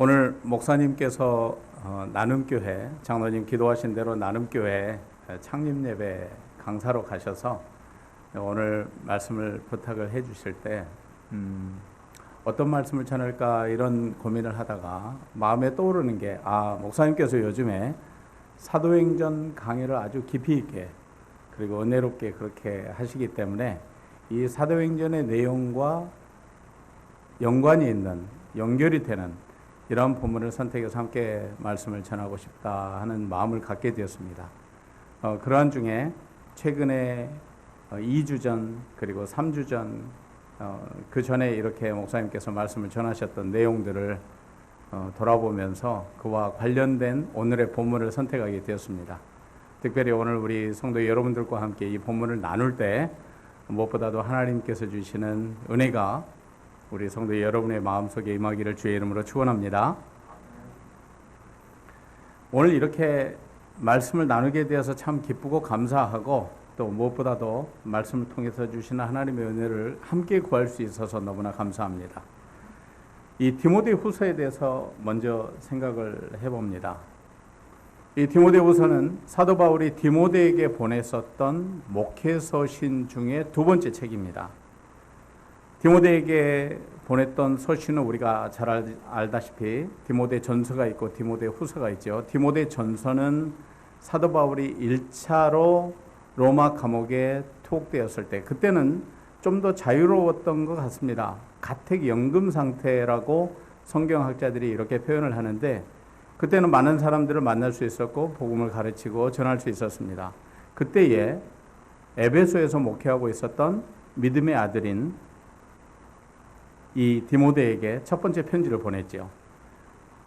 오늘 목사님께서 나눔교회, 장로님 기도하신 대로 나눔교회 창립 예배 강사로 가셔서 오늘 말씀을 부탁을 해 주실 때 어떤 말씀을 전할까 이런 고민을 하다가 마음에 떠오르는 게 목사님께서 요즘에 사도행전 강의를 아주 깊이 있게 그리고 은혜롭게 그렇게 하시기 때문에 이 사도행전의 내용과 연관이 있는, 연결이 되는 이런 본문을 선택해서 함께 말씀을 전하고 싶다 하는 마음을 갖게 되었습니다. 그러한 중에 최근에 2주 전 그리고 3주 전 그 전에 이렇게 목사님께서 말씀을 전하셨던 내용들을 돌아보면서 그와 관련된 오늘의 본문을 선택하게 되었습니다. 특별히 오늘 우리 성도 여러분들과 함께 이 본문을 나눌 때 무엇보다도 하나님께서 주시는 은혜가 우리 성도 여러분의 마음속에 임하기를 주의 이름으로 축원합니다. 오늘 이렇게 말씀을 나누게 되어서 참 기쁘고 감사하고 또 무엇보다도 말씀을 통해서 주시는 하나님의 은혜를 함께 구할 수 있어서 너무나 감사합니다. 이 디모데 후서에 대해서 먼저 생각을 해봅니다. 이 디모데 후서는 사도 바울이 디모데에게 보냈었던 목회서신 중에 두 번째 책입니다. 디모데에게 보냈던 서신은 우리가 잘 알다시피 디모데 전서가 있고 디모데 후서가 있죠. 디모데 전서는 사도 바울이 1차로 로마 감옥에 투옥되었을 때 그때는 좀 더 자유로웠던 것 같습니다. 가택연금 상태라고 성경학자들이 이렇게 표현을 하는데 그때는 많은 사람들을 만날 수 있었고 복음을 가르치고 전할 수 있었습니다. 그때에 에베소에서 목회하고 있었던 믿음의 아들인 이 디모데에게 첫 번째 편지를 보냈죠.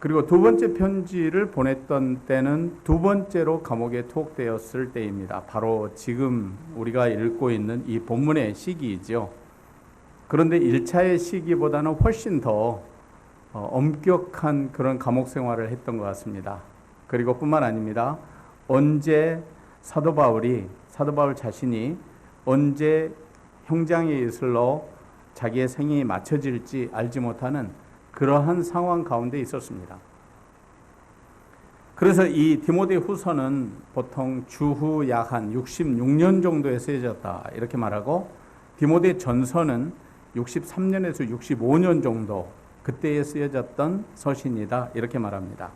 그리고 두 번째 편지를 보냈던 때는 두 번째로 감옥에 투옥되었을 때입니다. 바로 지금 우리가 읽고 있는 이 본문의 시기이죠. 그런데 1차의 시기보다는 훨씬 더 엄격한 그런 감옥 생활을 했던 것 같습니다. 그리고 뿐만 아닙니다. 언제 사도 바울 자신이 언제 형장의 이슬로 자기의 생이 맞춰질지 알지 못하는 그러한 상황 가운데 있었습니다. 그래서 이 디모데 후서는 보통 주후 약 한 66년 정도에 쓰여졌다 이렇게 말하고 디모데 전서는 63년에서 65년 정도 그때에 쓰여졌던 서신이다 이렇게 말합니다.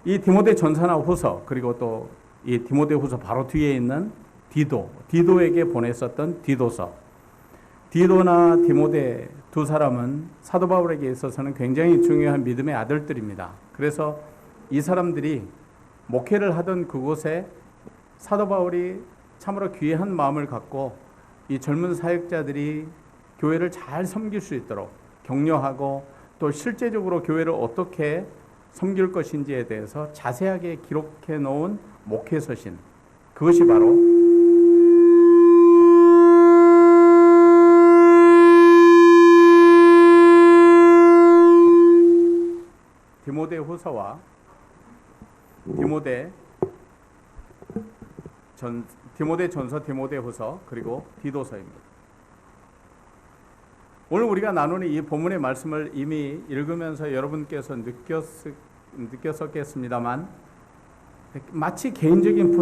이 디모데 전서나 후서 그리고 또 이 디모데 후서 바로 뒤에 있는 디도에게 보냈었던 디도서, 디도나 디모데 두 사람은 사도 바울에게 있어서는 굉장히 중요한 믿음의 아들들입니다. 그래서 이 사람들이 목회를 하던 그곳에 사도 바울이 참으로 귀한 마음을 갖고 이 젊은 사역자들이 교회를 잘 섬길 수 있도록 격려하고 또 실제적으로 교회를 어떻게 섬길 것인지에 대해서 자세하게 기록해 놓은 목회서신, 그것이 바로 디모데 후서와 디모데 전서, 디모데 후서 그리고 디도서입니다. 오늘 우리가 나누는 이 본문의 말씀을 이미 읽으면서 여러분께서 느꼈었겠습니다만 마치 개인적인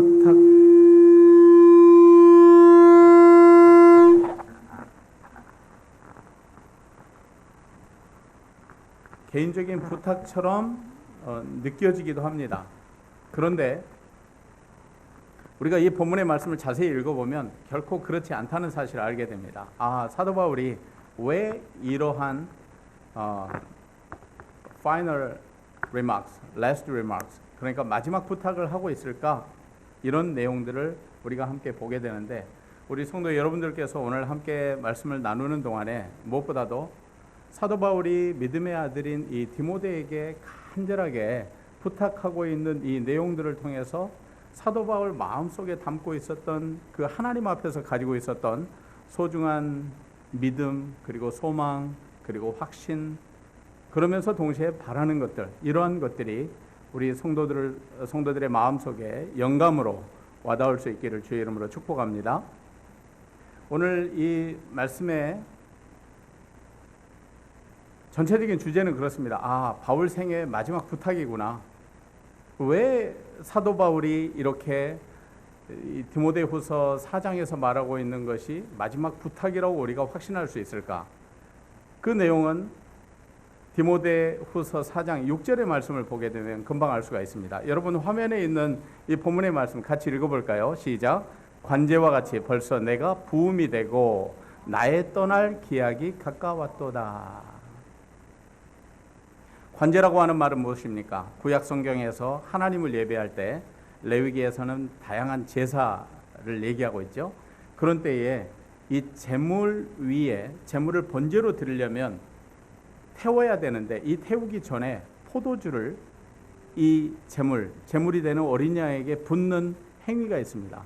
부탁처럼 느껴지기도 합니다. 그런데 우리가 이 본문의 말씀을 자세히 읽어보면 결코 그렇지 않다는 사실을 알게 됩니다. 사도 바울이 왜 이러한 final remarks, last remarks, 그러니까 마지막 부탁을 하고 있을까? 이런 내용들을 우리가 함께 보게 되는데 우리 성도 여러분들께서 오늘 함께 말씀을 나누는 동안에 무엇보다도 사도 바울이 믿음의 아들인 이 디모데에게 간절하게 부탁하고 있는 이 내용들을 통해서 사도 바울 마음속에 담고 있었던 그 하나님 앞에서 가지고 있었던 소중한 믿음 그리고 소망 그리고 확신 그러면서 동시에 바라는 것들 이러한 것들이 우리 성도들의 마음속에 영감으로 와닿을 수 있기를 주의 이름으로 축복합니다. 오늘 이 말씀에 전체적인 주제는 그렇습니다. 아, 바울 생애의 마지막 부탁이구나. 왜 사도 바울이 이렇게 이 디모데후서 4장에서 말하고 있는 것이 마지막 부탁이라고 우리가 확신할 수 있을까? 그 내용은 디모데후서 4장 6절의 말씀을 보게 되면 금방 알 수가 있습니다. 여러분 화면에 있는 이 본문의 말씀 같이 읽어볼까요? 시작. 관제와 같이 벌써 내가 부음이 되고 나의 떠날 기약이 가까웠도다. 관제라고 하는 말은 무엇입니까? 구약 성경에서 하나님을 예배할 때 레위기에서는 다양한 제사를 얘기하고 있죠. 그런 때에 이 제물 위에 제물을 번제로 드리려면 태워야 되는데 이 태우기 전에 포도주를 이 제물이 되는 어린 양에게 붓는 행위가 있습니다.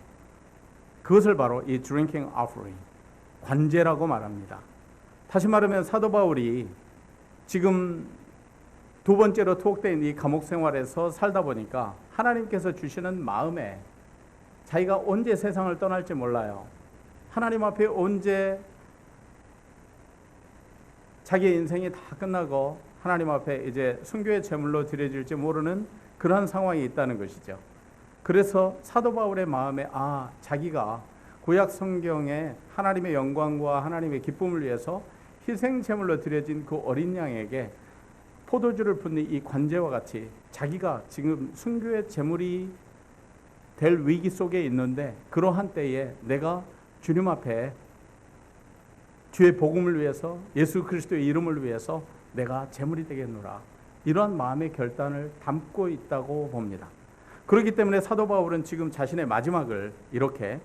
그것을 바로 이 drinking offering, 관제라고 말합니다. 다시 말하면 사도 바울이 지금 두 번째로 투옥된 이 감옥 생활에서 살다 보니까 하나님께서 주시는 마음에 자기가 언제 세상을 떠날지 몰라요. 하나님 앞에 언제 자기의 인생이 다 끝나고 하나님 앞에 이제 순교의 제물로 드려질지 모르는 그런 상황이 있다는 것이죠. 그래서 사도 바울의 마음에 자기가 구약 성경에 하나님의 영광과 하나님의 기쁨을 위해서 희생 제물로 드려진 그 어린 양에게 포도주를 붓는 이 관제와 같이 자기가 지금 순교의 제물이 될 위기 속에 있는데 그러한 때에 내가 주님 앞에 주의 복음을 위해서 예수 그리스도의 이름을 위해서 내가 제물이 되겠노라, 이러한 마음의 결단을 담고 있다고 봅니다. 그렇기 때문에 사도 바울은 지금 자신의 마지막을 이렇게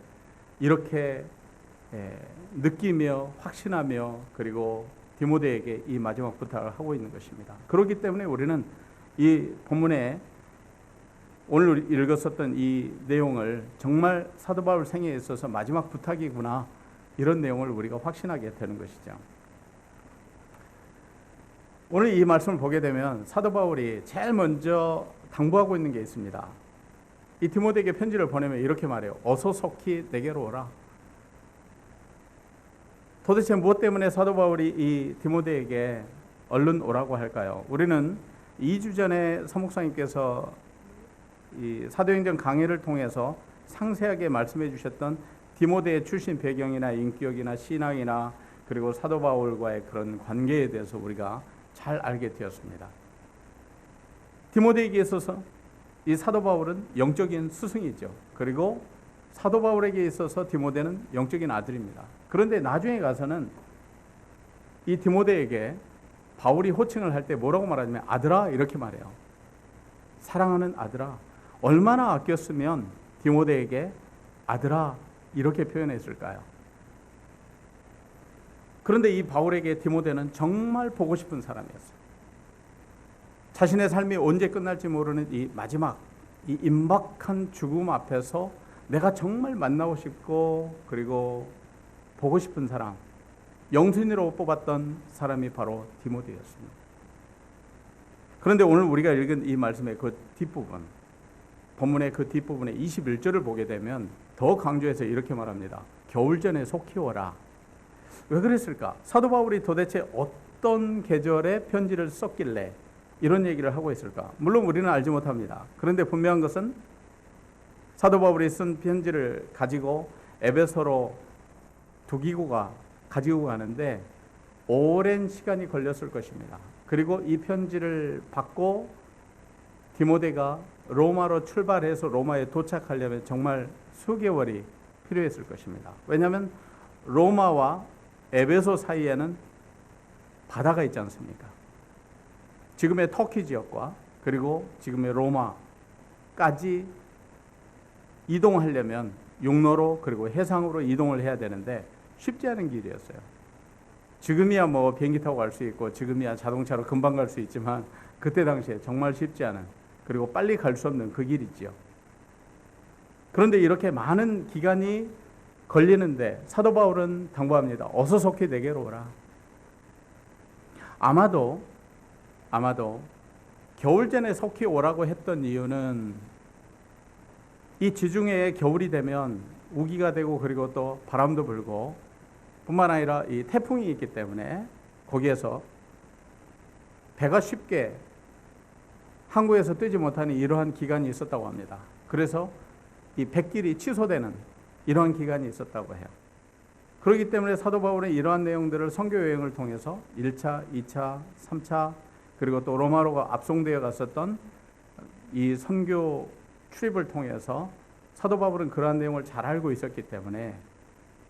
느끼며 확신하며 그리고 디모데에게 이 마지막 부탁을 하고 있는 것입니다. 그렇기 때문에 우리는 이 본문에 오늘 읽었었던 이 내용을 정말 사도 바울 생애에 있어서 마지막 부탁이구나, 이런 내용을 우리가 확신하게 되는 것이죠. 오늘 이 말씀을 보게 되면 사도 바울이 제일 먼저 당부하고 있는 게 있습니다. 이 디모데에게 편지를 보내면 이렇게 말해요. 어서 속히 내게로 오라. 도대체 무엇 때문에 사도 바울이 이 디모데에게 얼른 오라고 할까요? 우리는 2주 전에 사목사님께서 이 사도행전 강의를 통해서 상세하게 말씀해 주셨던 디모데의 출신 배경이나 인격이나 신앙이나 그리고 사도 바울과의 그런 관계에 대해서 우리가 잘 알게 되었습니다. 디모데에게 있어서 이 사도 바울은 영적인 스승이죠. 그리고 사도 바울에게 있어서 디모데는 영적인 아들입니다. 그런데 나중에 가서는 이 디모데에게 바울이 호칭을 할 때 뭐라고 말하냐면 아들아, 이렇게 말해요. 사랑하는 아들아. 얼마나 아꼈으면 디모데에게 아들아 이렇게 표현했을까요? 그런데 이 바울에게 디모데는 정말 보고 싶은 사람이었어요. 자신의 삶이 언제 끝날지 모르는 이 마지막, 이 임박한 죽음 앞에서 내가 정말 만나고 싶고 그리고 보고 싶은 사람, 영순위로 뽑았던 사람이 바로 디모데였습니다. 그런데 오늘 우리가 읽은 이 말씀의 그 뒷부분, 본문의 그 뒷부분의 21절을 보게 되면 더 강조해서 이렇게 말합니다. 겨울전에 속히 오라. 왜 그랬을까? 사도 바울이 도대체 어떤 계절에 편지를 썼길래 이런 얘기를 하고 있을까? 물론 우리는 알지 못합니다. 그런데 분명한 것은 사도 바울이 쓴 편지를 가지고 에베소로 가지고 가는데 오랜 시간이 걸렸을 것입니다. 그리고 이 편지를 받고 디모데가 로마로 출발해서 로마에 도착하려면 정말 수개월이 필요했을 것입니다. 왜냐하면 로마와 에베소 사이에는 바다가 있지 않습니까? 지금의 터키 지역과 그리고 지금의 로마까지 이동하려면 육로로 그리고 해상으로 이동을 해야 되는데 쉽지 않은 길이었어요. 지금이야 뭐 비행기 타고 갈 수 있고 지금이야 자동차로 금방 갈 수 있지만 그때 당시에 정말 쉽지 않은, 그리고 빨리 갈 수 없는 그 길이지요. 그런데 이렇게 많은 기간이 걸리는데 사도 바울은 당부합니다. 어서 속히 내게로 오라. 아마도 겨울전에 속히 오라고 했던 이유는 이 지중해에 겨울이 되면 우기가 되고 그리고 또 바람도 불고 뿐만 아니라 이 태풍이 있기 때문에 거기에서 배가 쉽게 항구에서 뜨지 못하는 이러한 기간이 있었다고 합니다. 그래서 이 백길이 취소되는 이러한 기간이 있었다고 해요. 그렇기 때문에 사도 바울은 이러한 내용들을 선교 여행을 통해서 1차, 2차, 3차 그리고 또 로마로 압송되어 갔었던 이 선교 출입을 통해서 사도 바울은 그러한 내용을 잘 알고 있었기 때문에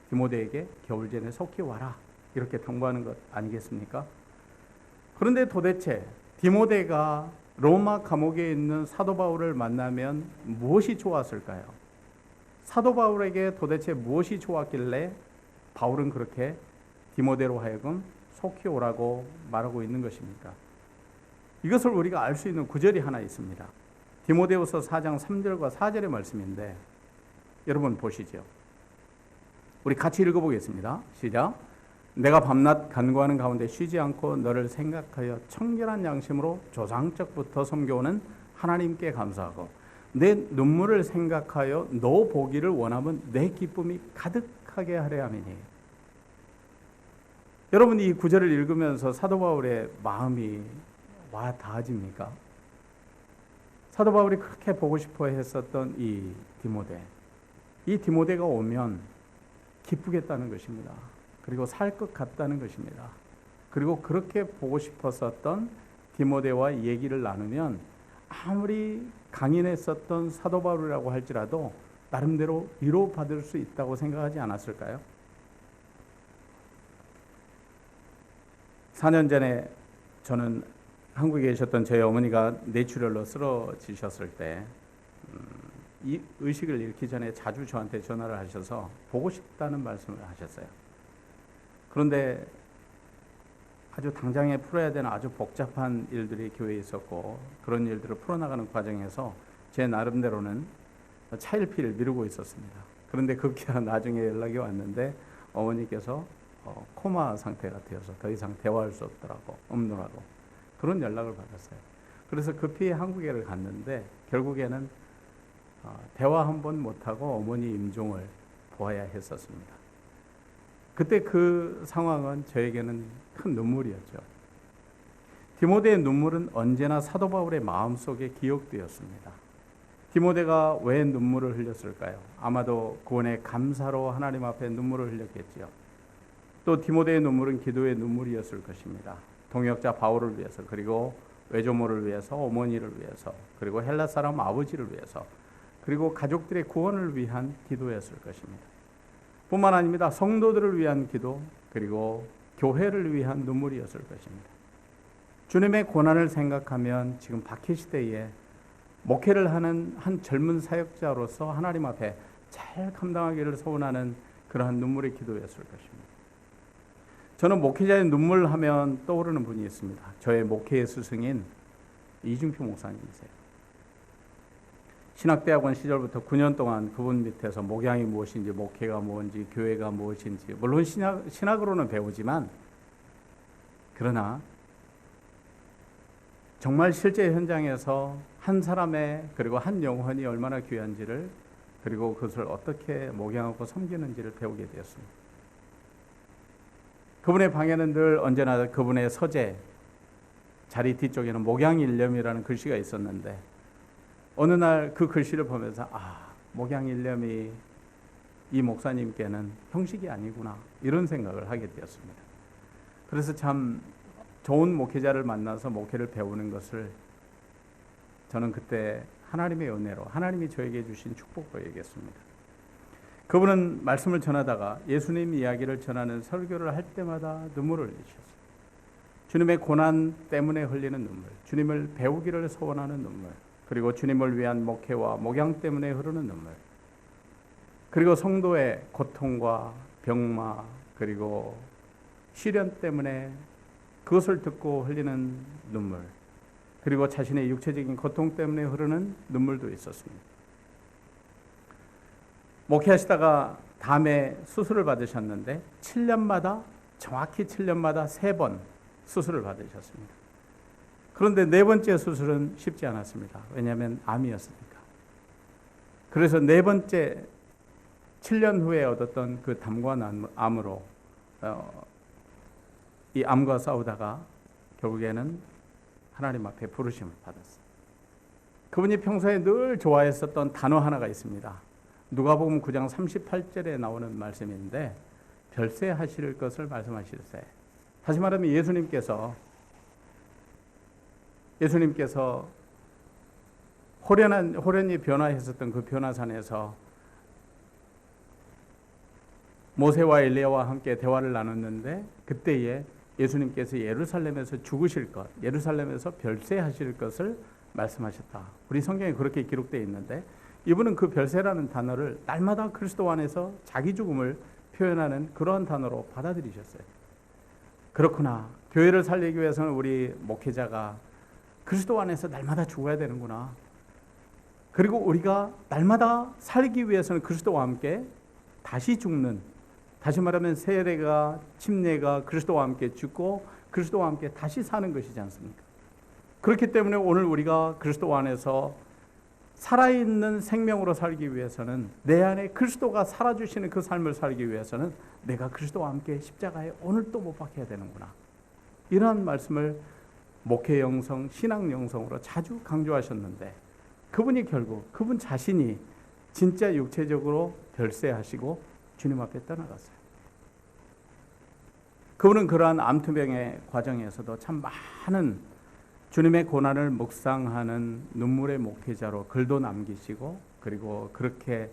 디모데에게 겨울 전에 속히 와라 이렇게 통보하는 것 아니겠습니까? 그런데 도대체 디모데가 로마 감옥에 있는 사도 바울을 만나면 무엇이 좋았을까요? 사도 바울에게 도대체 무엇이 좋았길래 바울은 그렇게 디모데로 하여금 속히 오라고 말하고 있는 것입니까? 이것을 우리가 알 수 있는 구절이 하나 있습니다. 디모데후서 4장 3절과 4절의 말씀인데 여러분 보시죠. 우리 같이 읽어보겠습니다. 시작. 내가 밤낮 간구하는 가운데 쉬지 않고 너를 생각하여 청결한 양심으로 조상적부터 섬겨오는 하나님께 감사하고 내 눈물을 생각하여 너 보기를 원하면 내 기쁨이 가득하게 하려 함이니. 여러분 이 구절을 읽으면서 사도 바울의 마음이 와 닿아집니까? 사도 바울이 그렇게 보고 싶어 했었던 이 디모데가 오면 기쁘겠다는 것입니다. 그리고 살 것 같다는 것입니다. 그리고 그렇게 보고 싶었었던 디모데와 얘기를 나누면 아무리 강인했었던 사도 바울이라고 할지라도 나름대로 위로받을 수 있다고 생각하지 않았을까요? 4년 전에 저는 한국에 계셨던 저희 어머니가 뇌출혈로 쓰러지셨을 때 이 의식을 잃기 전에 자주 저한테 전화를 하셔서 보고 싶다는 말씀을 하셨어요. 그런데 아주 당장에 풀어야 되는 아주 복잡한 일들이 교회에 있었고 그런 일들을 풀어나가는 과정에서 제 나름대로는 차일피일 미루고 있었습니다. 그런데 급기야 나중에 연락이 왔는데 어머니께서 코마 상태가 되어서 더 이상 대화할 수 없더라고, 없노라고 그런 연락을 받았어요. 그래서 급히 한국에를 갔는데 결국에는 대화 한 번 못하고 어머니 임종을 보아야 했었습니다. 그때 그 상황은 저에게는 큰 눈물이었죠. 디모데의 눈물은 언제나 사도 바울의 마음속에 기억되었습니다. 디모데가 왜 눈물을 흘렸을까요? 아마도 구원의 감사로 하나님 앞에 눈물을 흘렸겠죠. 또 디모데의 눈물은 기도의 눈물이었을 것입니다. 동역자 바울을 위해서, 그리고 외조모를 위해서, 어머니를 위해서, 그리고 헬라 사람 아버지를 위해서, 그리고 가족들의 구원을 위한 기도였을 것입니다. 뿐만 아닙니다. 성도들을 위한 기도, 그리고 교회를 위한 눈물이었을 것입니다. 주님의 고난을 생각하면 지금 박해 시대에 목회를 하는 한 젊은 사역자로서 하나님 앞에 잘 감당하기를 소원하는 그러한 눈물의 기도였을 것입니다. 저는 목회자의 눈물 하면 떠오르는 분이 있습니다. 저의 목회의 스승인 이중표 목사님이세요. 신학대학원 시절부터 9년 동안 그분 밑에서 목양이 무엇인지, 목회가 뭔지, 교회가 무엇인지, 물론 신학으로는 배우지만, 그러나 정말 실제 현장에서 한 사람의 그리고 한 영혼이 얼마나 귀한지를, 그리고 그것을 어떻게 목양하고 섬기는지를 배우게 되었습니다. 그분의 방에는 늘 언제나 그분의 서재 자리 뒤쪽에는 목양일념이라는 글씨가 있었는데, 어느 날 그 글씨를 보면서 목양일념이 이 목사님께는 형식이 아니구나 이런 생각을 하게 되었습니다. 그래서 참 좋은 목회자를 만나서 목회를 배우는 것을 저는 그때 하나님의 은혜로, 하나님이 저에게 주신 축복으로 여겼습니다. 그분은 말씀을 전하다가 예수님 이야기를 전하는 설교를 할 때마다 눈물을 흘리셨어요. 주님의 고난 때문에 흘리는 눈물, 주님을 배우기를 소원하는 눈물, 그리고 주님을 위한 목회와 목양 때문에 흐르는 눈물, 그리고 성도의 고통과 병마, 그리고 시련 때문에 그것을 듣고 흘리는 눈물, 그리고 자신의 육체적인 고통 때문에 흐르는 눈물도 있었습니다. 목회하시다가 담에 수술을 받으셨는데 7년마다, 정확히 7년마다 3번 수술을 받으셨습니다. 그런데 4번째 수술은 쉽지 않았습니다. 왜냐하면 암이었으니까. 그래서 4번째 7년 후에 얻었던 그 담과 암으로 이 암과 싸우다가 결국에는 하나님 앞에 부르심을 받았어요. 그분이 평소에 늘 좋아했었던 단어 하나가 있습니다. 누가복음 9장 38절에 나오는 말씀인데 별세하실 것을 말씀하실세. 다시 말하면 예수님께서 호련히 변화했었던 그 변화산에서 모세와 엘리야와 함께 대화를 나눴는데 그때에 예수님께서 예루살렘에서 죽으실 것, 예루살렘에서 별세하실 것을 말씀하셨다. 우리 성경에 그렇게 기록되어 있는데 이분은 그 별세라는 단어를 날마다 그리스도 안에서 자기 죽음을 표현하는 그러한 단어로 받아들이셨어요. 그렇구나. 교회를 살리기 위해서는 우리 목회자가 그리스도 안에서 날마다 죽어야 되는구나. 그리고 우리가 날마다 살기 위해서는 그리스도와 함께 다시 죽는, 다시 말하면 세례가 침례가 그리스도와 함께 죽고 그리스도와 함께 다시 사는 것이지 않습니까? 그렇기 때문에 오늘 우리가 그리스도 안에서 살아있는 생명으로 살기 위해서는 내 안에 그리스도가 살아주시는 그 삶을 살기 위해서는 내가 그리스도와 함께 십자가에 오늘 또 못 박혀야 되는구나. 이러한 말씀을 목회 영성, 신앙 영성으로 자주 강조하셨는데 그분이 결국 그분 자신이 진짜 육체적으로 별세하시고 주님 앞에 떠나갔어요. 그분은 그러한 암투병의 과정에서도 참 많은 주님의 고난을 묵상하는 눈물의 목회자로 글도 남기시고 그리고 그렇게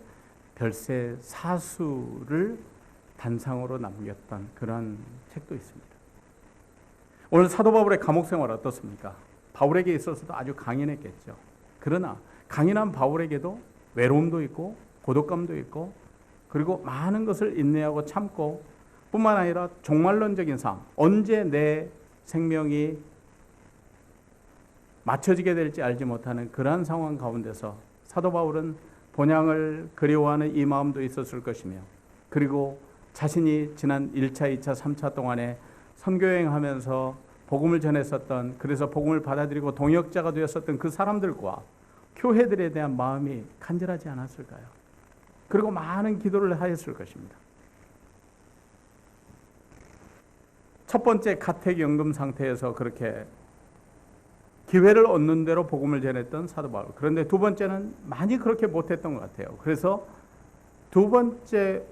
별세 사수를 단상으로 남겼던 그런 책도 있습니다. 오늘 사도 바울의 감옥 생활 어떻습니까? 바울에게 있어서도 아주 강인했겠죠. 그러나 강인한 바울에게도 외로움도 있고 고독감도 있고 그리고 많은 것을 인내하고 참고 뿐만 아니라 종말론적인 삶, 언제 내 생명이 맞춰지게 될지 알지 못하는 그러한 상황 가운데서 사도 바울은 본향을 그리워하는 이 마음도 있었을 것이며 그리고 자신이 지난 1차, 2차, 3차 동안에 선교여행하면서 복음을 전했었던, 그래서 복음을 받아들이고 동역자가 되었었던 그 사람들과 교회들에 대한 마음이 간절하지 않았을까요? 그리고 많은 기도를 하였을 것입니다. 첫 번째 가택연금 상태에서 그렇게 기회를 얻는 대로 복음을 전했던 사도 바울. 그런데 두 번째는 많이 그렇게 못했던 것 같아요. 그래서 두 번째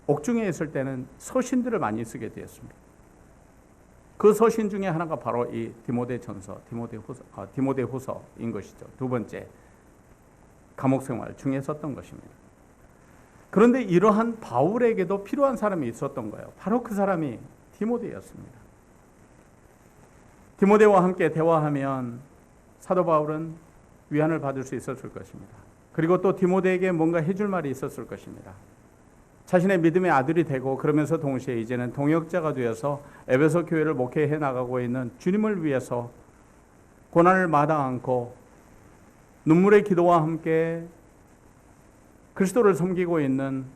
옥중에 있을 때는 서신들을 많이 쓰게 되었습니다. 그 서신 중에 하나가 바로 이 디모데후서인 것이죠. 두 번째 감옥 생활 중에 썼던 것입니다. 그런데 이러한 바울에게도 필요한 사람이 있었던 거예요. 바로 그 사람이 디모데였습니다. 디모데와 함께 대화하면 사도 바울은 위안을 받을 수 있었을 것입니다. 그리고 또 디모데에게 뭔가 해줄 말이 있었을 것입니다. 자신의 믿음의 아들이 되고 그러면서 동시에 이제는 동역자가 되어서 에베소 교회를 목회해 나가고 있는 주님을 위해서 고난을 마다 않고 눈물의 기도와 함께 그리스도를 섬기고 있는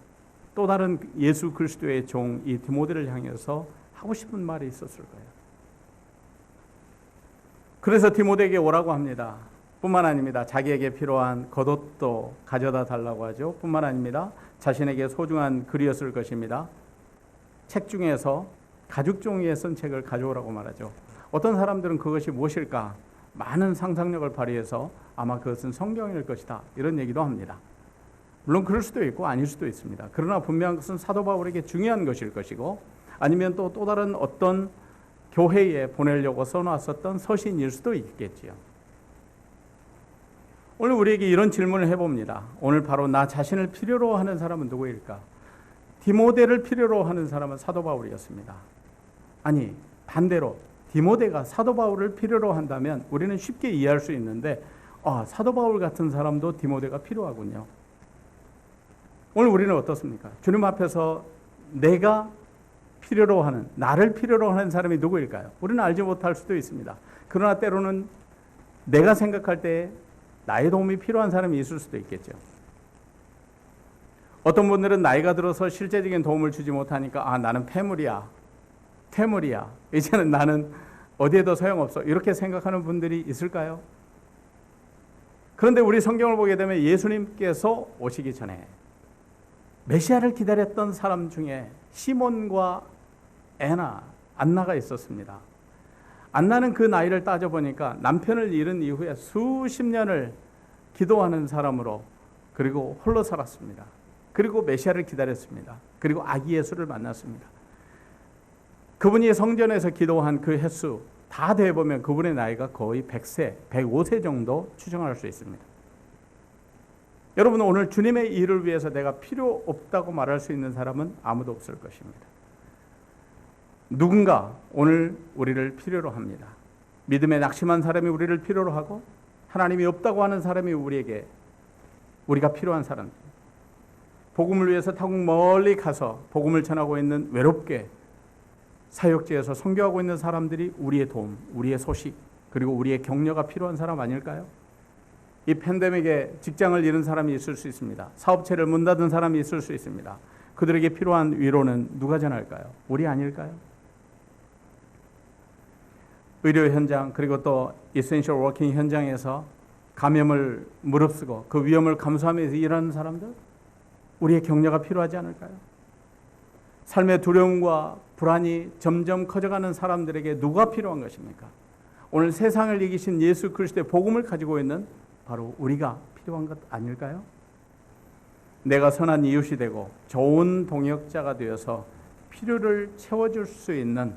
또 다른 예수 그리스도의 종 이 디모데를 향해서 하고 싶은 말이 있었을 거예요. 그래서 디모데에게 오라고 합니다. 뿐만 아닙니다. 자기에게 필요한 겉옷도 가져다 달라고 하죠. 뿐만 아닙니다. 자신에게 소중한 글이었을 것입니다. 책 중에서 가죽 종이에 쓴 책을 가져오라고 말하죠. 어떤 사람들은 그것이 무엇일까? 많은 상상력을 발휘해서 아마 그것은 성경일 것이다. 이런 얘기도 합니다. 물론 그럴 수도 있고 아닐 수도 있습니다. 그러나 분명한 것은 사도 바울에게 중요한 것일 것이고 아니면 또 다른 어떤 교회에 보내려고 써놨었던 서신일 수도 있겠지요. 오늘 우리에게 이런 질문을 해봅니다. 오늘 바로 나 자신을 필요로 하는 사람은 누구일까? 디모데를 필요로 하는 사람은 사도 바울이었습니다. 아니, 반대로 디모데가 사도 바울을 필요로 한다면 우리는 쉽게 이해할 수 있는데 사도 바울 같은 사람도 디모데가 필요하군요. 오늘 우리는 어떻습니까? 주님 앞에서 내가 필요로 하는, 나를 필요로 하는 사람이 누구일까요? 우리는 알지 못할 수도 있습니다. 그러나 때로는 내가 생각할 때 나의 도움이 필요한 사람이 있을 수도 있겠죠. 어떤 분들은 나이가 들어서 실제적인 도움을 주지 못하니까 나는 폐물이야. 이제는 나는 어디에도 소용없어. 이렇게 생각하는 분들이 있을까요? 그런데 우리 성경을 보게 되면 예수님께서 오시기 전에 메시아를 기다렸던 사람 중에 시몬과 안나가 있었습니다. 안 나는 그 나이를 따져보니까 남편을 잃은 이후에 수십 년을 기도하는 사람으로 그리고 홀로 살았습니다. 그리고 메시아를 기다렸습니다. 그리고 아기 예수를 만났습니다. 그분이 성전에서 기도한 그 횟수 다 대보면 그분의 나이가 거의 100세, 105세 정도 추정할 수 있습니다. 여러분, 오늘 주님의 일을 위해서 내가 필요 없다고 말할 수 있는 사람은 아무도 없을 것입니다. 누군가 오늘 우리를 필요로 합니다. 믿음에 낙심한 사람이 우리를 필요로 하고 하나님이 없다고 하는 사람이 우리가 필요한 사람. 복음을 위해서 타국 멀리 가서 복음을 전하고 있는 외롭게 사역지에서 선교하고 있는 사람들이 우리의 도움, 우리의 소식, 그리고 우리의 격려가 필요한 사람 아닐까요? 이 팬데믹에 직장을 잃은 사람이 있을 수 있습니다. 사업체를 문 닫은 사람이 있을 수 있습니다. 그들에게 필요한 위로는 누가 전할까요? 우리 아닐까요? 의료 현장, 그리고 또 이센셜 워킹 현장에서 감염을 무릅쓰고 그 위험을 감수하면서 일하는 사람들, 우리의 격려가 필요하지 않을까요? 삶의 두려움과 불안이 점점 커져가는 사람들에게 누가 필요한 것입니까? 오늘 세상을 이기신 예수 그리스도의 복음을 가지고 있는 바로 우리가 필요한 것 아닐까요? 내가 선한 이웃이 되고 좋은 동역자가 되어서 필요를 채워줄 수 있는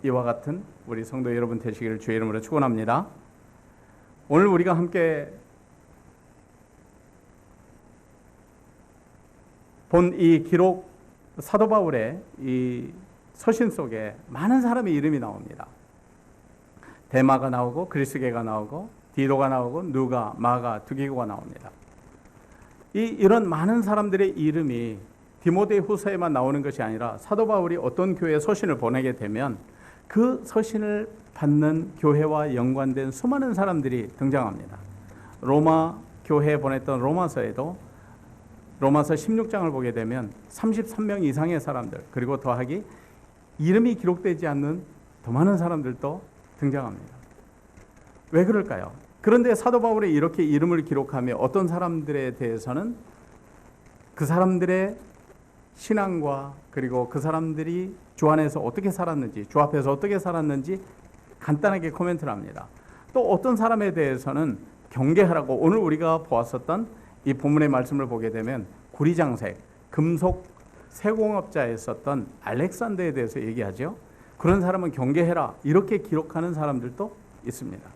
이와 같은 우리 성도 여러분 되시기를 주의 이름으로 축원합니다. 오늘 우리가 함께 본 이 기록, 사도 바울의 이 서신 속에 많은 사람의 이름이 나옵니다. 데마가 나오고 그리스게가 나오고 디도가 나오고 누가, 마가, 두기고가 나옵니다. 이런 많은 사람들의 이름이 디모데 후서에만 나오는 것이 아니라 사도 바울이 어떤 교회에 서신을 보내게 되면 그 서신을 받는 교회와 연관된 수많은 사람들이 등장합니다. 로마 교회에 보냈던 로마서에도 로마서 16장을 보게 되면 33명 이상의 사람들, 그리고 더하기 이름이 기록되지 않는 더 많은 사람들도 등장합니다. 왜 그럴까요? 그런데 사도 바울이 이렇게 이름을 기록하며 어떤 사람들에 대해서는 그 사람들의 신앙과 그리고 그 사람들이 주 안에서 어떻게 살았는지, 주 앞에서 어떻게 살았는지 간단하게 코멘트를 합니다. 또 어떤 사람에 대해서는 경계하라고, 오늘 우리가 보았었던 이 본문의 말씀을 보게 되면 구리장색, 금속 세공업자였었던 알렉산더에 대해서 얘기하죠. 그런 사람은 경계해라, 이렇게 기록하는 사람들도 있습니다.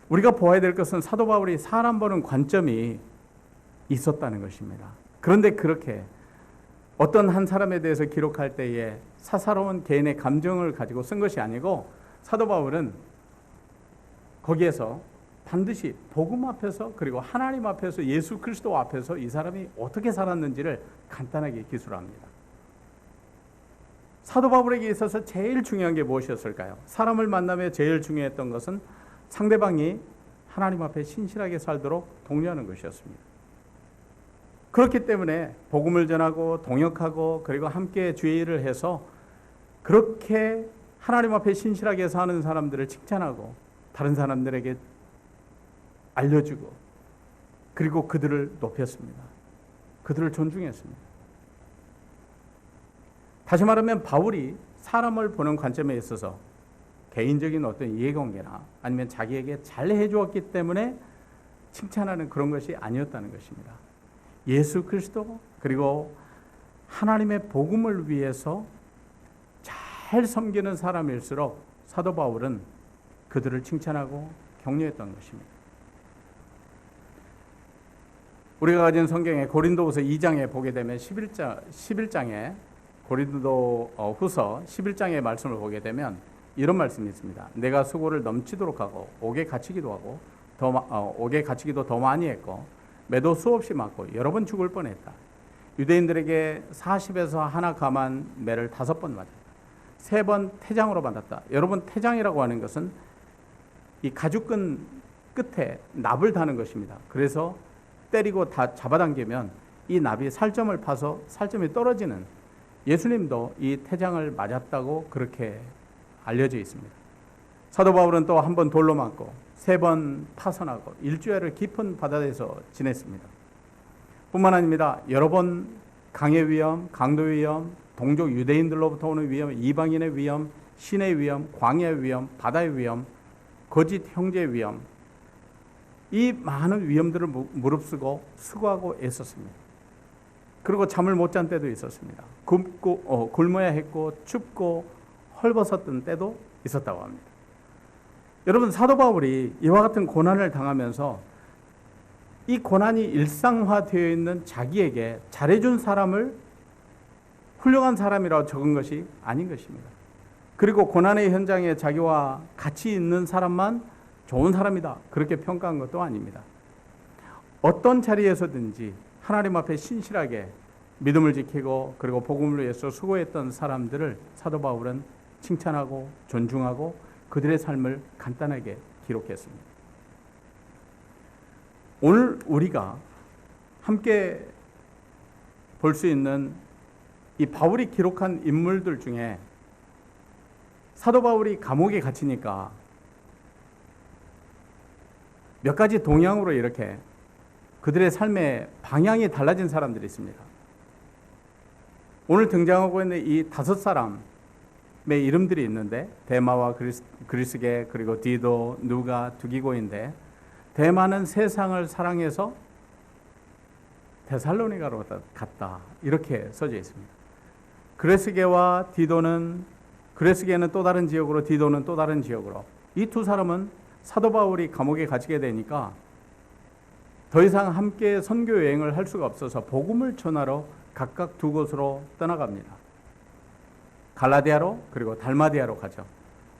우리가 보아야 될 것은 사도 바울이 사람 보는 관점이 있었다는 것입니다. 그런데 그렇게 어떤 한 사람에 대해서 기록할 때에 사사로운 개인의 감정을 가지고 쓴 것이 아니고, 사도 바울은 거기에서 반드시 복음 앞에서 그리고 하나님 앞에서 예수 그리스도 앞에서 이 사람이 어떻게 살았는지를 간단하게 기술합니다. 사도 바울에게 있어서 제일 중요한 게 무엇이었을까요? 사람을 만나며 제일 중요했던 것은 상대방이 하나님 앞에 신실하게 살도록 독려하는 것이었습니다. 그렇기 때문에 복음을 전하고 동역하고 그리고 함께 주의 일을 해서 그렇게 하나님 앞에 신실하게 사는 사람들을 칭찬하고 다른 사람들에게 알려주고 그리고 그들을 높였습니다. 그들을 존중했습니다. 다시 말하면 바울이 사람을 보는 관점에 있어서 개인적인 어떤 이해관계나 아니면 자기에게 잘 해주었기 때문에 칭찬하는 그런 것이 아니었다는 것입니다. 예수 그리스도 그리고 하나님의 복음을 위해서 잘 섬기는 사람일수록 사도 바울은 그들을 칭찬하고 격려했던 것입니다. 우리가 가진 성경의 고린도후서 2장에 보게 되면 11장에 고린도 후서 11장의 말씀을 보게 되면 이런 말씀이 있습니다. 내가 수고를 넘치도록 하고 옥에 갇히기도 하고 옥에 갇히기도 더 많이 했고 매도 수없이 맞고 여러 번 죽을 뻔했다. 유대인들에게 40에서 하나 감한 매를 5번 맞았다. 3번 태장으로 받았다. 여러분, 태장이라고 하는 것은 이 가죽끈 끝에 납을 다는 것입니다. 그래서 때리고 다 잡아당기면 이 납이 살점을 파서 살점이 떨어지는, 예수님도 이 태장을 맞았다고 그렇게 알려져 있습니다. 사도 바울은 또 한 번 돌로 맞고 3번 파선하고 일주일을 깊은 바다에서 지냈습니다. 뿐만 아닙니다. 여러 번 강의 위험, 강도 위험, 동족 유대인들로부터 오는 위험, 이방인의 위험, 신의 위험, 광야의 위험, 바다의 위험, 거짓 형제의 위험, 이 많은 위험들을 무릅쓰고 수고하고 애썼습니다. 그리고 잠을 못 잔 때도 있었습니다. 굶어야 했고 춥고 헐벗었던 때도 있었다고 합니다. 여러분, 사도 바울이 이와 같은 고난을 당하면서 이 고난이 일상화되어 있는 자기에게 잘해준 사람을 훌륭한 사람이라고 적은 것이 아닌 것입니다. 그리고 고난의 현장에 자기와 같이 있는 사람만 좋은 사람이다, 그렇게 평가한 것도 아닙니다. 어떤 자리에서든지 하나님 앞에 신실하게 믿음을 지키고 그리고 복음을 위해서 수고했던 사람들을 사도 바울은 칭찬하고 존중하고 그들의 삶을 간단하게 기록했습니다. 오늘 우리가 함께 볼 수 있는 이 바울이 기록한 인물들 중에 사도 바울이 감옥에 갇히니까 몇 가지 동향으로 이렇게 그들의 삶의 방향이 달라진 사람들이 있습니다. 오늘 등장하고 있는 이 5사람의 이름들이 있는데, 데마와 그리스게, 그리고 디도, 누가, 두기고인데, 데마는 세상을 사랑해서 데살로니가로 갔다, 이렇게 써져 있습니다. 그리스게와 디도는, 그리스게는 또 다른 지역으로, 디도는 또 다른 지역으로, 이 두 사람은 사도 바울이 감옥에 갇히게 되니까 더 이상 함께 선교 여행을 할 수가 없어서 복음을 전하러 각각 두 곳으로 떠나갑니다. 갈라디아로, 그리고 달마디아로 가죠.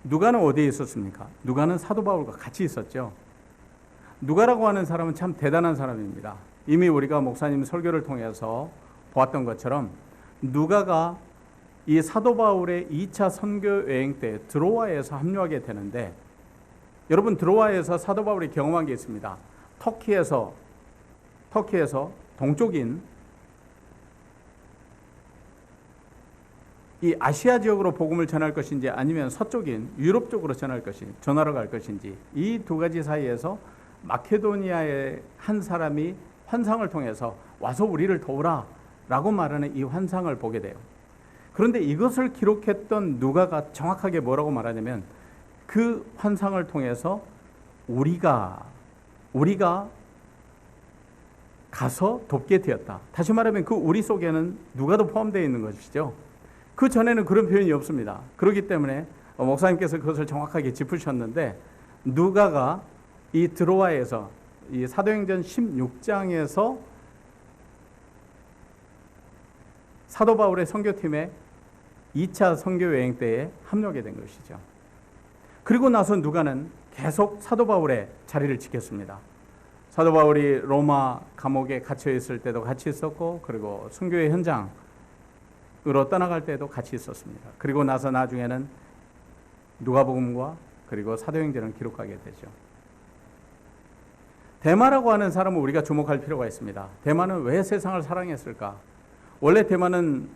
누가는 어디에 있었습니까? 누가는 사도 바울과 같이 있었죠. 누가라고 하는 사람은 참 대단한 사람입니다. 이미 우리가 목사님 설교를 통해서 보았던 것처럼 누가가 이 사도 바울의 2차 선교 여행 때 드로아에서 합류하게 되는데, 여러분, 드로아에서 사도 바울이 경험한 게 있습니다. 터키에서 동쪽인 이 아시아 지역으로 복음을 전할 것인지 아니면 서쪽인 유럽 쪽으로 전하러 갈 것인지, 이 두 가지 사이에서 마케도니아의 한 사람이 환상을 통해서 와서 우리를 도우라 라고 말하는 이 환상을 보게 돼요. 그런데 이것을 기록했던 누가가 정확하게 뭐라고 말하냐면, 그 환상을 통해서 우리가 가서 돕게 되었다. 다시 말하면 그 우리 속에는 누가도 포함되어 있는 것이죠. 그 전에는 그런 표현이 없습니다. 그렇기 때문에 목사님께서 그것을 정확하게 짚으셨는데, 누가가 이 드로아에서 이 사도행전 16장에서 사도 바울의 선교팀에 2차 선교 여행 때에 합류하게 된 것이죠. 그리고 나서 누가는 계속 사도 바울의 자리를 지켰습니다. 사도 바울이 로마 감옥에 갇혀 있을 때도 같이 있었고, 그리고 선교의 현장으로 떠나갈 때도 같이 있었습니다. 그리고 나서 나중에는 누가복음과 그리고 사도행전을 기록하게 되죠. 데마라고 하는 사람은 우리가 주목할 필요가 있습니다. 데마는 왜 세상을 사랑했을까? 원래 데마는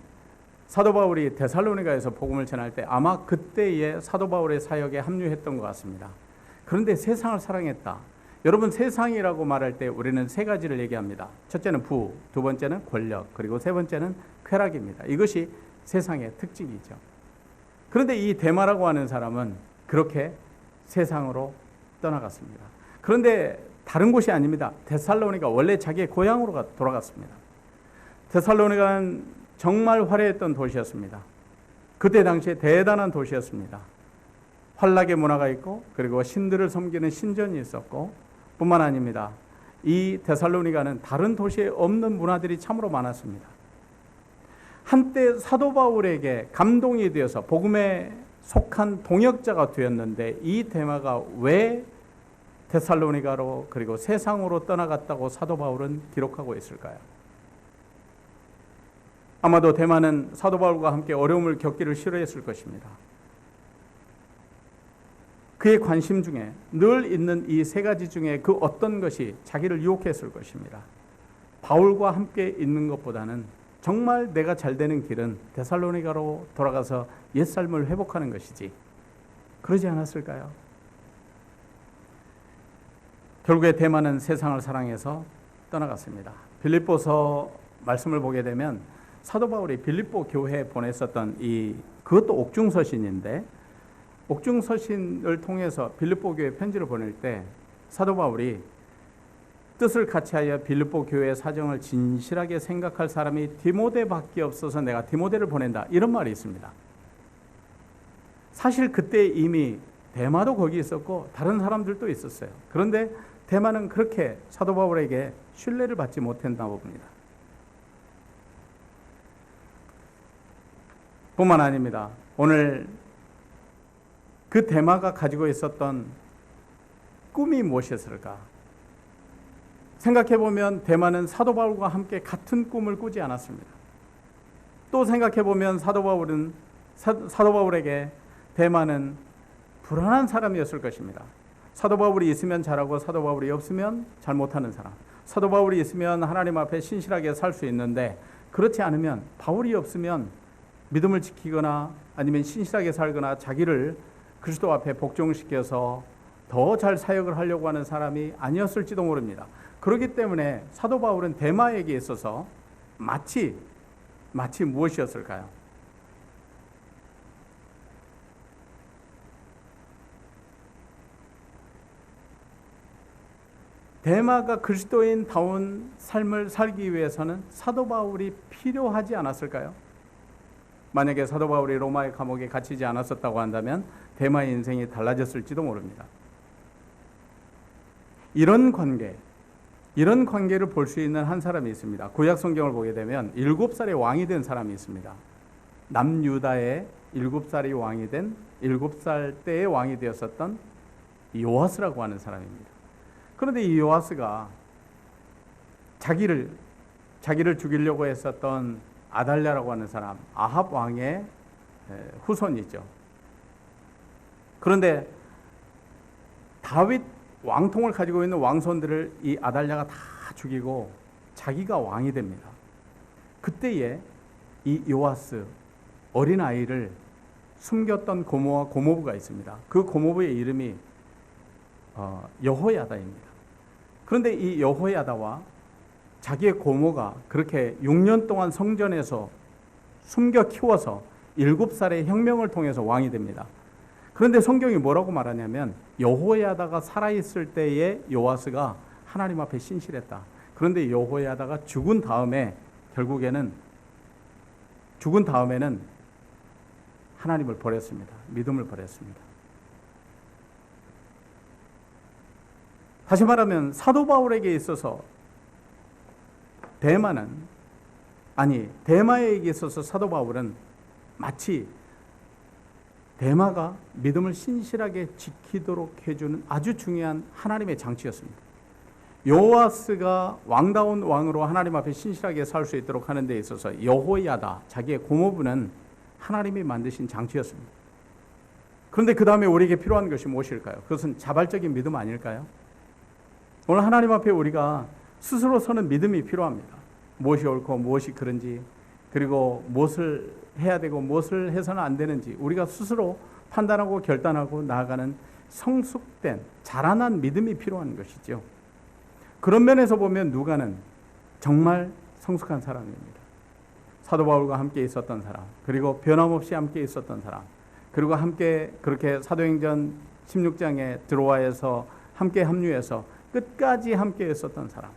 사도 바울이 데살로니가에서 복음을 전할 때 아마 그때의 사도 바울의 사역에 합류했던 것 같습니다. 그런데 세상을 사랑했다. 여러분, 세상이라고 말할 때 우리는 세 가지를 얘기합니다. 첫째는 부, 두 번째는 권력, 그리고 세 번째는 쾌락입니다. 이것이 세상의 특징이죠. 그런데 이 데마라고 하는 사람은 그렇게 세상으로 떠나갔습니다. 그런데 다른 곳이 아닙니다. 데살로니가, 원래 자기의 고향으로 돌아갔습니다. 데살로니가는 정말 화려했던 도시였습니다. 그때 당시에 대단한 도시였습니다. 환락의 문화가 있고, 그리고 신들을 섬기는 신전이 있었고, 뿐만 아닙니다. 이 데살로니가는 다른 도시에 없는 문화들이 참으로 많았습니다. 한때 사도 바울에게 감동이 되어서 복음에 속한 동역자가 되었는데, 이 데마가 왜 데살로니가로 그리고 세상으로 떠나갔다고 사도 바울은 기록하고 있을까요? 아마도 데마는 사도 바울과 함께 어려움을 겪기를 싫어했을 것입니다. 그의 관심 중에 늘 있는 이 세 가지 중에 그 어떤 것이 자기를 유혹했을 것입니다. 바울과 함께 있는 것보다는 정말 내가 잘 되는 길은 데살로니가로 돌아가서 옛삶을 회복하는 것이지, 그러지 않았을까요? 결국에 데마는 세상을 사랑해서 떠나갔습니다. 빌립보서 말씀을 보게 되면 사도 바울이 빌립보 교회에 보냈었던 그것도 옥중서신인데, 옥중서신을 통해서 빌립보 교회에 편지를 보낼 때 사도 바울이 뜻을 같이하여 빌립보 교회의 사정을 진실하게 생각할 사람이 디모데밖에 없어서 내가 디모데를 보낸다, 이런 말이 있습니다. 사실 그때 이미 데마도 거기 있었고 다른 사람들도 있었어요. 그런데 데마는 그렇게 사도 바울에게 신뢰를 받지 못했다고 봅니다. 뿐만 아닙니다. 오늘 그 데마가 가지고 있었던 꿈이 무엇이었을까? 생각해보면 데마는 사도 바울과 함께 같은 꿈을 꾸지 않았습니다. 또 생각해보면 사도 바울에게 데마는 불안한 사람이었을 것입니다. 사도 바울이 있으면 잘하고 사도 바울이 없으면 잘 못하는 사람. 사도 바울이 있으면 하나님 앞에 신실하게 살 수 있는데, 그렇지 않으면 바울이 없으면 믿음을 지키거나 아니면 신실하게 살거나 자기를 그리스도 앞에 복종시켜서 더 잘 사역을 하려고 하는 사람이 아니었을지도 모릅니다. 그렇기 때문에 사도 바울은 데마에게 있어서 마치 무엇이었을까요? 데마가 그리스도인다운 삶을 살기 위해서는 사도 바울이 필요하지 않았을까요? 만약에 사도 바울이 로마의 감옥에 갇히지 않았었다고 한다면 데마의 인생이 달라졌을지도 모릅니다. 이런 관계를 볼 수 있는 한 사람이 있습니다. 구약 성경을 보게 되면 7살의 왕이 된 사람이 있습니다. 남유다의 7살이 왕이 된 7살 때의 왕이 되었었던 요아스라고 하는 사람입니다. 그런데 이 요아스가 자기를 죽이려고 했었던 아달랴라고 하는 사람, 아합 왕의 후손이죠. 그런데 다윗 왕통을 가지고 있는 왕손들을 이 아달랴가 다 죽이고 자기가 왕이 됩니다. 그때에 이 요아스 어린아이를 숨겼던 고모와 고모부가 있습니다. 그 고모부의 이름이 여호야다입니다. 그런데 이 여호야다와 자기의 고모가 그렇게 6년 동안 성전에서 숨겨 키워서 7살의 혁명을 통해서 왕이 됩니다. 그런데 성경이 뭐라고 말하냐면 여호야다가 살아있을 때의 요아스가 하나님 앞에 신실했다. 그런데 여호야다가 죽은 다음에는 하나님을 버렸습니다. 믿음을 버렸습니다. 다시 말하면 사도 바울에게 있어서 데마에게 있어서 사도 바울은 마치 데마가 믿음을 신실하게 지키도록 해주는 아주 중요한 하나님의 장치였습니다. 요아스가 왕다운 왕으로 하나님 앞에 신실하게 살 수 있도록 하는 데 있어서 여호야다, 자기의 고모부는 하나님이 만드신 장치였습니다. 그런데 그 다음에 우리에게 필요한 것이 무엇일까요? 그것은 자발적인 믿음 아닐까요? 오늘 하나님 앞에 우리가 스스로 서는 믿음이 필요합니다. 무엇이 옳고 무엇이 그른지, 그리고 무엇을 해야 되고 무엇을 해서는 안 되는지 우리가 스스로 판단하고 결단하고 나아가는 성숙된 자라난 믿음이 필요한 것이죠. 그런 면에서 보면 누가는 정말 성숙한 사람입니다. 사도 바울과 함께 있었던 사람, 그리고 변함없이 함께 있었던 사람, 그리고 함께 그렇게 사도행전 16장에 드로아에서 함께 합류해서 끝까지 함께 있었던 사람.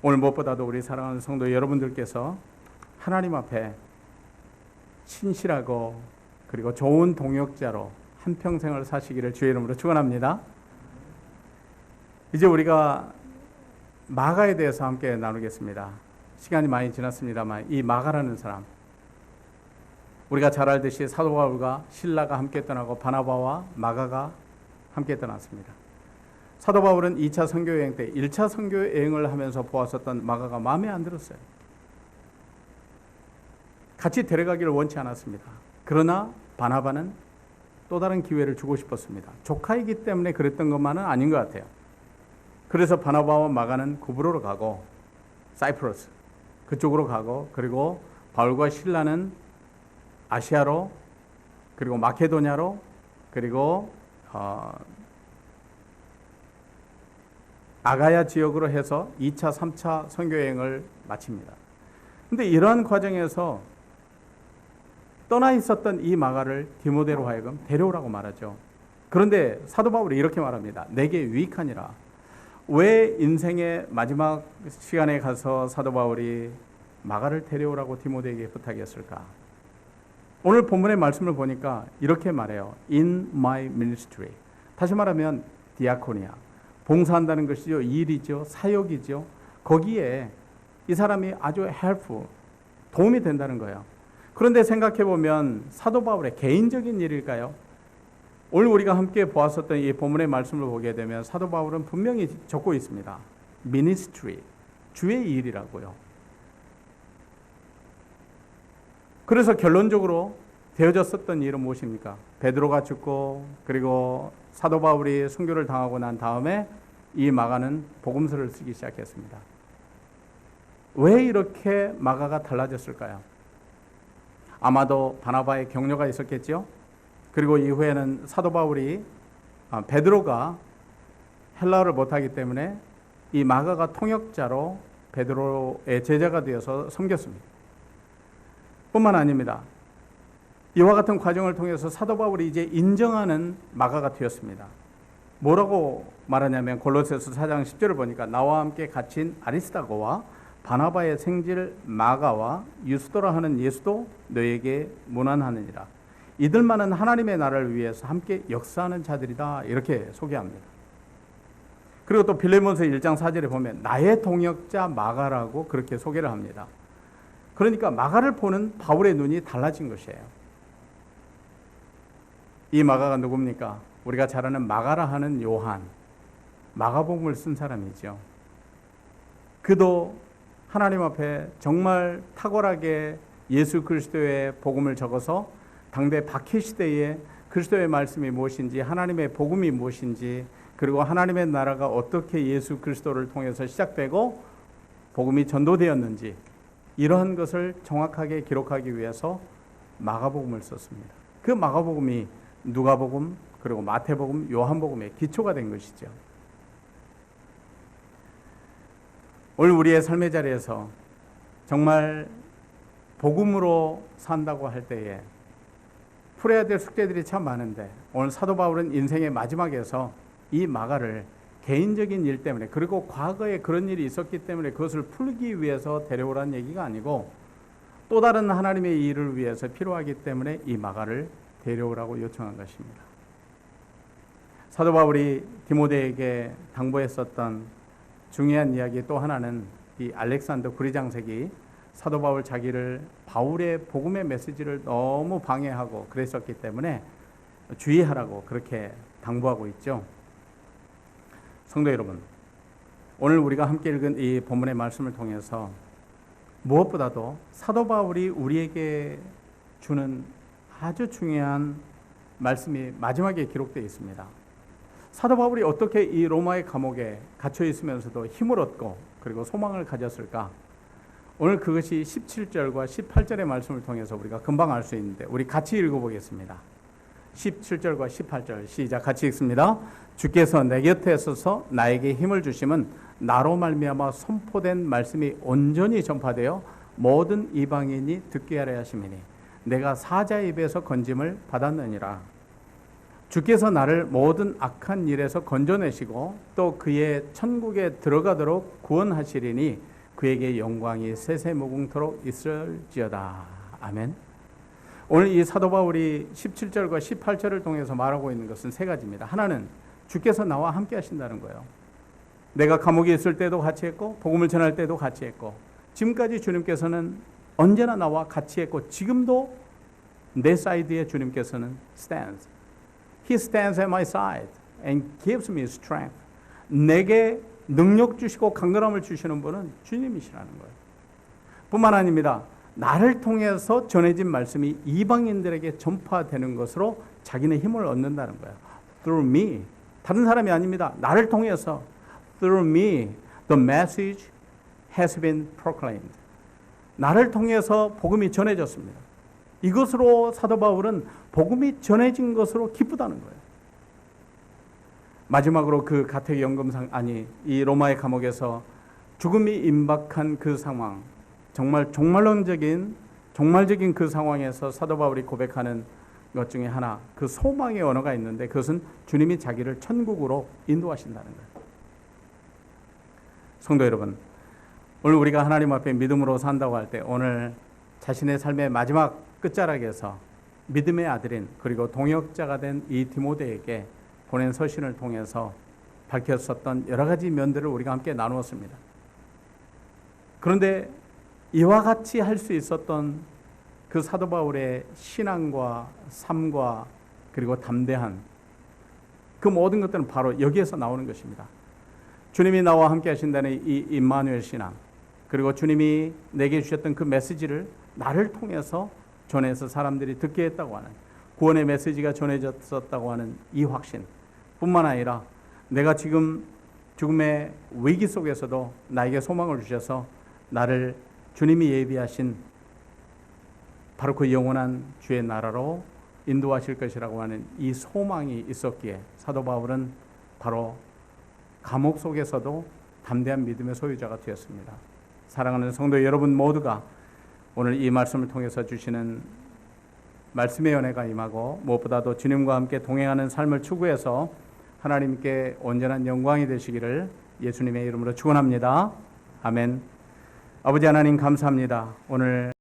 오늘 무엇보다도 우리 사랑하는 성도 여러분들께서 하나님 앞에 신실하고 그리고 좋은 동역자로 한평생을 사시기를 주의 이름으로 축원합니다. 이제 우리가 마가에 대해서 함께 나누겠습니다. 시간이 많이 지났습니다만 이 마가라는 사람, 우리가 잘 알듯이 사도 바울과 실라가 함께 떠나고 바나바와 마가가 함께 떠났습니다. 사도 바울은 2차 선교여행 때 1차 선교여행을 하면서 보았었던 마가가 마음에 안 들었어요. 같이 데려가기를 원치 않았습니다. 그러나 바나바는 또 다른 기회를 주고 싶었습니다. 조카이기 때문에 그랬던 것만은 아닌 것 같아요. 그래서 바나바와 마가는 구브로로 가고 사이프러스 그쪽으로 가고, 그리고 바울과 실라는 아시아로, 그리고 마케도냐로, 그리고 아가야 지역으로 해서 2차, 3차 선교여행을 마칩니다. 그런데 이러한 과정에서 떠나 있었던 이 마가를 디모데로 하여금 데려오라고 말하죠. 그런데 사도 바울이 이렇게 말합니다. 내게 유익하니라. 왜 인생의 마지막 시간에 가서 사도 바울이 마가를 데려오라고 디모데에게 부탁했을까? 오늘 본문의 말씀을 보니까 이렇게 말해요. In my ministry. 다시 말하면 디아코니아. 봉사한다는 것이죠. 일이죠. 사역이죠. 거기에 이 사람이 아주 helpful, 도움이 된다는 거예요. 그런데 생각해 보면 사도 바울의 개인적인 일일까요? 오늘 우리가 함께 보았었던 이 본문의 말씀을 보게 되면 사도 바울은 분명히 적고 있습니다. ministry, 주의 일이라고요. 그래서 결론적으로 되어졌었던 일은 무엇입니까? 베드로가 죽고 그리고 사도 바울이 순교를 당하고 난 다음에 이 마가는 복음서를 쓰기 시작했습니다. 왜 이렇게 마가가 달라졌을까요? 아마도 바나바의 격려가 있었겠죠. 그리고 이후에는 사도 바울이 베드로가 헬라어를 못하기 때문에 이 마가가 통역자로 베드로의 제자가 되어서 섬겼습니다. 뿐만 아닙니다. 이와 같은 과정을 통해서 사도 바울이 이제 인정하는 마가가 되었습니다. 뭐라고 말하냐면 골로새서 4장 10절을 보니까 나와 함께 갇힌 아리스다고와 바나바의 생질 마가와 유스도라 하는 예수도 너에게 문안하느니라. 이들만은 하나님의 나라를 위해서 함께 역사하는 자들이다. 이렇게 소개합니다. 그리고 또 빌레몬서 1장 4절에 보면 나의 동역자 마가라고 그렇게 소개를 합니다. 그러니까 마가를 보는 바울의 눈이 달라진 것이에요. 이 마가가 누굽니까? 우리가 잘 아는 마가라 하는 요한, 마가복음을 쓴 사람이죠. 그도 하나님 앞에 정말 탁월하게 예수 그리스도의 복음을 적어서 당대 박해 시대에 그리스도의 말씀이 무엇인지, 하나님의 복음이 무엇인지, 그리고 하나님의 나라가 어떻게 예수 그리스도를 통해서 시작되고 복음이 전도되었는지 이러한 것을 정확하게 기록하기 위해서 마가복음을 썼습니다. 그 마가복음이 누가복음, 그리고 마태복음, 요한복음의 기초가 된 것이죠. 오늘 우리의 삶의 자리에서 정말 복음으로 산다고 할 때에 풀어야 될 숙제들이 참 많은데 오늘 사도 바울은 인생의 마지막에서 이 마가를 개인적인 일 때문에 그리고 과거에 그런 일이 있었기 때문에 그것을 풀기 위해서 데려오라는 얘기가 아니고 또 다른 하나님의 일을 위해서 필요하기 때문에 이 마가를 데려오라고 요청한 것입니다. 사도 바울이 디모데에게 당부했었던 중요한 이야기 또 하나는 이 알렉산더 구리장색이 사도 바울 자기를 바울의 복음의 메시지를 너무 방해하고 그랬었기 때문에 주의하라고 그렇게 당부하고 있죠. 성도 여러분, 오늘 우리가 함께 읽은 이 본문의 말씀을 통해서 무엇보다도 사도 바울이 우리에게 주는 아주 중요한 말씀이 마지막에 기록되어 있습니다. 사도 바울이 어떻게 이 로마의 감옥에 갇혀 있으면서도 힘을 얻고 그리고 소망을 가졌을까? 오늘 그것이 17절과 18절의 말씀을 통해서 우리가 금방 알 수 있는데 우리 같이 읽어보겠습니다. 17절과 18절 시작 같이 읽습니다. 주께서 내 곁에 서서 나에게 힘을 주심은 나로 말미암아 선포된 말씀이 온전히 전파되어 모든 이방인이 듣게 하려 하심이니 내가 사자의 입에서 건짐을 받았느니라. 주께서 나를 모든 악한 일에서 건져내시고 또 그의 천국에 들어가도록 구원하시리니 그에게 영광이 세세무궁토록 있을지어다. 아멘. 오늘 이 사도 바울이 17절과 18절을 통해서 말하고 있는 것은 세 가지입니다. 하나는 주께서 나와 함께 하신다는 거예요. 내가 감옥에 있을 때도 같이 했고 복음을 전할 때도 같이 했고 지금까지 주님께서는 언제나 나와 같이 했고 지금도 내 사이드에 주님께서는 stands. He stands at my side and gives me strength. 내게 능력 주시고 강건함을 주시는 분은 주님이시라는 거예요. 뿐만 아닙니다. 나를 통해서 전해진 말씀이 이방인들에게 전파되는 것으로 자기는 힘을 얻는다는 거예요. Through me. 다른 사람이 아닙니다. 나를 통해서 Through me, the message has been proclaimed. 나를 통해서 복음이 전해졌습니다. 이것으로 사도 바울은 복음이 전해진 것으로 기쁘다는 거예요. 마지막으로 그 가택 연금상 이 로마의 감옥에서 죽음이 임박한 그 상황, 정말 종말론적인 종말적인 그 상황에서 사도 바울이 고백하는 것 중에 하나, 그 소망의 언어가 있는데 그것은 주님이 자기를 천국으로 인도하신다는 거예요. 성도 여러분, 오늘 우리가 하나님 앞에 믿음으로 산다고 할 때 오늘 자신의 삶의 마지막 끝자락에서 믿음의 아들인 그리고 동역자가 된 이 디모데에게 보낸 서신을 통해서 밝혔었던 여러 가지 면들을 우리가 함께 나누었습니다. 그런데 이와 같이 할 수 있었던 그 사도 바울의 신앙과 삶과 그리고 담대한 그 모든 것들은 바로 여기에서 나오는 것입니다. 주님이 나와 함께 하신다는 이 임마누엘 신앙, 그리고 주님이 내게 주셨던 그 메시지를 나를 통해서 전해서 사람들이 듣게 했다고 하는 구원의 메시지가 전해졌었다고 하는 이 확신 뿐만 아니라 내가 지금 죽음의 위기 속에서도 나에게 소망을 주셔서 나를 주님이 예비하신 바로 그 영원한 주의 나라로 인도하실 것이라고 하는 이 소망이 있었기에 사도 바울은 바로 감옥 속에서도 담대한 믿음의 소유자가 되었습니다. 사랑하는 성도 여러분 모두가 오늘 이 말씀을 통해서 주시는 말씀의 은혜가 임하고 무엇보다도 주님과 함께 동행하는 삶을 추구해서 하나님께 온전한 영광이 되시기를 예수님의 이름으로 축원합니다. 아멘. 아버지 하나님 감사합니다. 오늘